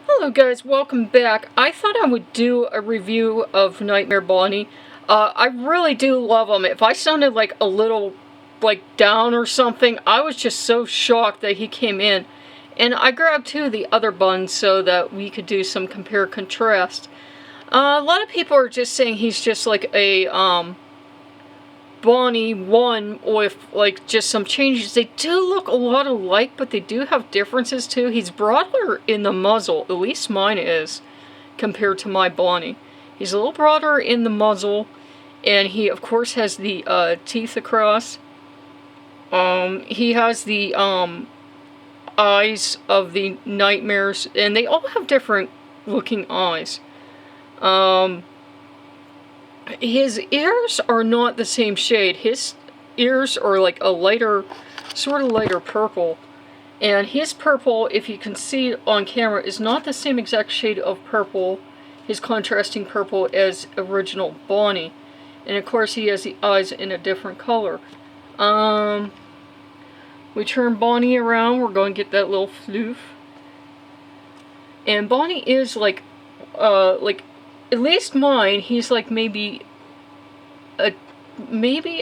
Hello guys, welcome back. I thought I would do a review of Nightmare Bonnie. I really do love him. If I sounded like a little down or something, I was just so shocked that he came in. And I grabbed two of the other buns so that we could do some compare contrast. A lot of people are just saying he's just like a Bonnie 1 with just some changes. They do look a lot alike, but they do have differences too. He's broader in the muzzle, at least mine is, compared to my Bonnie. He's a little broader in the muzzle, and he of course has the teeth across. He has the eyes of the nightmares, and they all have different looking eyes. His ears are not the same shade. His ears are like a lighter, sort of lighter purple. And his purple, if you can see on camera, is not the same exact shade of purple, his contrasting purple, as original Bonnie. And of course he has the eyes in a different color. We turn Bonnie around, we're going to get that little floof. And Bonnie is at least mine, he's like maybe a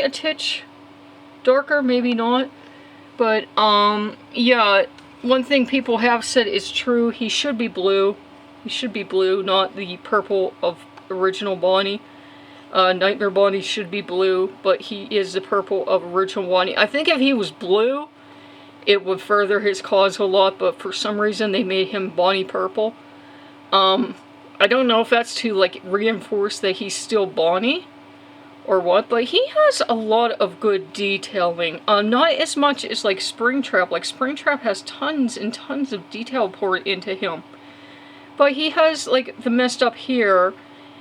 titch darker, maybe not. But yeah, one thing people have said is true. He should be blue. He should be blue, not the purple of original Bonnie. Nightmare Bonnie should be blue, but he is the purple of original Bonnie. I think if he was blue, it would further his cause a lot, but for some reason they made him Bonnie purple. I don't know if that's to reinforce that he's still Bonnie or what, but he has a lot of good detailing. Not as much as Springtrap. Springtrap has tons and tons of detail poured into him. But he has the messed up here.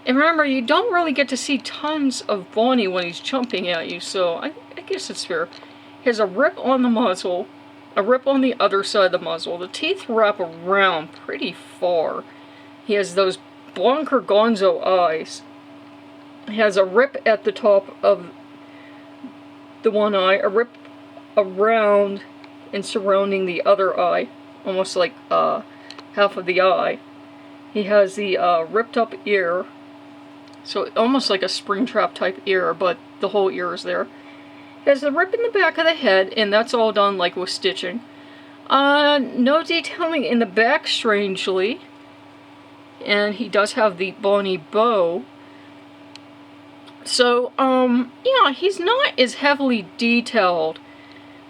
And remember, you don't really get to see tons of Bonnie when he's jumping at you, so I guess it's fair. He has a rip on the muzzle, a rip on the other side of the muzzle. The teeth wrap around pretty far. He has those Blanker Gonzo eyes. He has a rip at the top of the one eye, a rip around and surrounding the other eye, almost like half of the eye. He has the ripped up ear, so almost like a Springtrap type ear, but the whole ear is there. He has the rip in the back of the head, and that's all done with stitching. No detailing in the back, strangely. And he does have the Bonnie bow. So, yeah, he's not as heavily detailed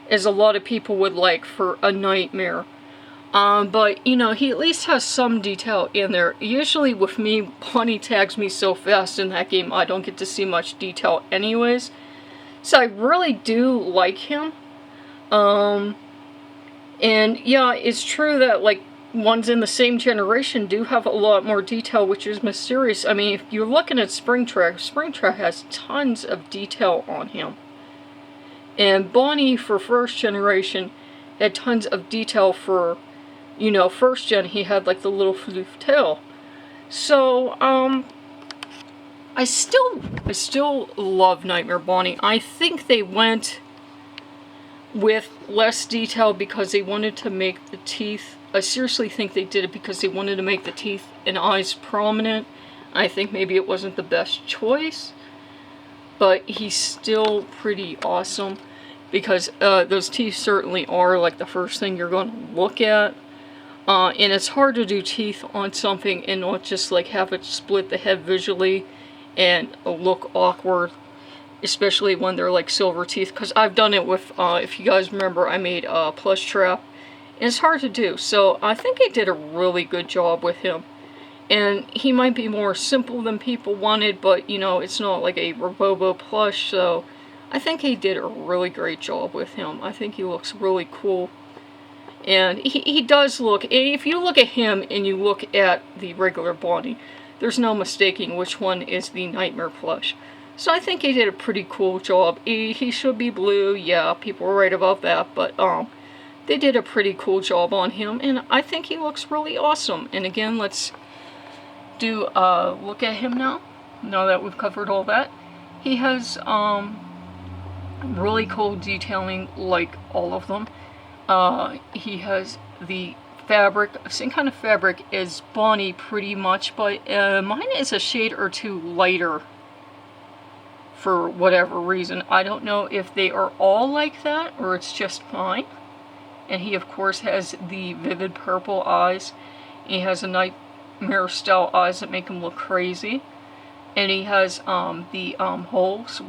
as a lot of people would like for a Nightmare. But, you know, he at least has some detail in there. Usually with me, Bonnie tags me so fast in that game, I don't get to see much detail anyways. So I really do like him. And, yeah, it's true that, ones in the same generation do have a lot more detail, which is mysterious. I mean, if you're looking at Springtrap has tons of detail on him. And Bonnie, for first generation, had tons of detail for, you know, first gen. He had, the little floof tail. So, I still love Nightmare Bonnie. I think they went with less detail because they wanted to make the teeth. I seriously think they did it because they wanted to make the teeth and eyes prominent. I think maybe it wasn't the best choice, but he's still pretty awesome because those teeth certainly are the first thing you're going to look at. And it's hard to do teeth on something and not just have it split the head visually and look awkward, especially when they're silver teeth, because I've done it with, if you guys remember, I made Plush Trap. It's hard to do, so I think they did a really good job with him. And he might be more simple than people wanted, but, you know, it's not like a Robobo plush, so I think he did a really great job with him. I think he looks really cool. And he does look, if you look at him and you look at the regular Bonnie, there's no mistaking which one is the Nightmare plush. So I think he did a pretty cool job. He should be blue, yeah, people were right about that, but, they did a pretty cool job on him, and I think he looks really awesome. And again, let's do a look at him now that we've covered all that. He has really cool detailing like all of them. He has the fabric, same kind of fabric as Bonnie pretty much, but mine is a shade or two lighter for whatever reason. I don't know if they are all like that or it's just mine. And he of course has the vivid purple eyes. He has a nightmare style eyes that make him look crazy. And he has the holes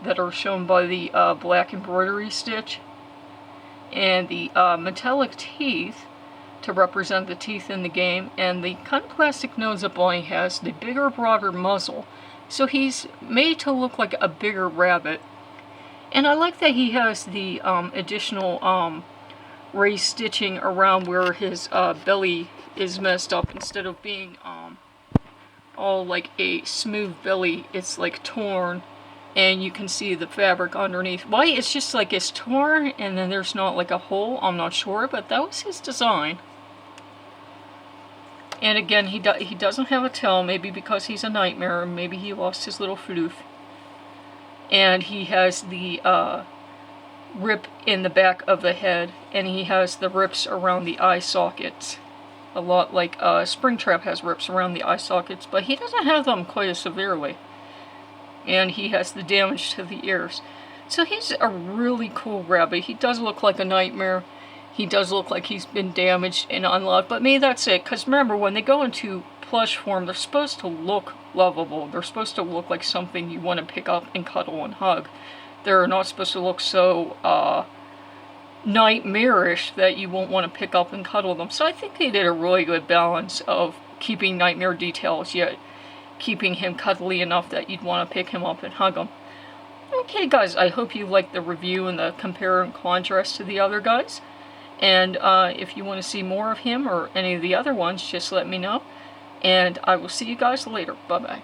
that are shown by the black embroidery stitch. And the metallic teeth to represent the teeth in the game. And the kind of plastic nose that Bonnie has, the bigger, broader muzzle. So he's made to look like a bigger rabbit. And I like that he has the additional raised stitching around where his belly is messed up. Instead of being all like a smooth belly, it's like torn. And you can see the fabric underneath. Why? It's just like it's torn and then there's not like a hole. I'm not sure, but that was his design. And again, he doesn't have a tail, maybe because he's a nightmare, maybe he lost his little floof. And he has the rip in the back of the head, and he has the rips around the eye sockets. A lot like Springtrap has rips around the eye sockets, but he doesn't have them quite as severely. And he has the damage to the ears. So he's a really cool rabbit. He does look like a nightmare. He does look like he's been damaged and unloved, but maybe that's it. Because remember, when they go into plush form, they're supposed to look lovable. They're supposed to look like something you want to pick up and cuddle and hug. They're not supposed to look so nightmarish that you won't want to pick up and cuddle them. So I think they did a really good balance of keeping nightmare details, yet keeping him cuddly enough that you'd want to pick him up and hug him. Okay guys, I hope you liked the review and the compare and contrast to the other guys. And if you want to see more of him or any of the other ones, just let me know. And I will see you guys later. Bye-bye.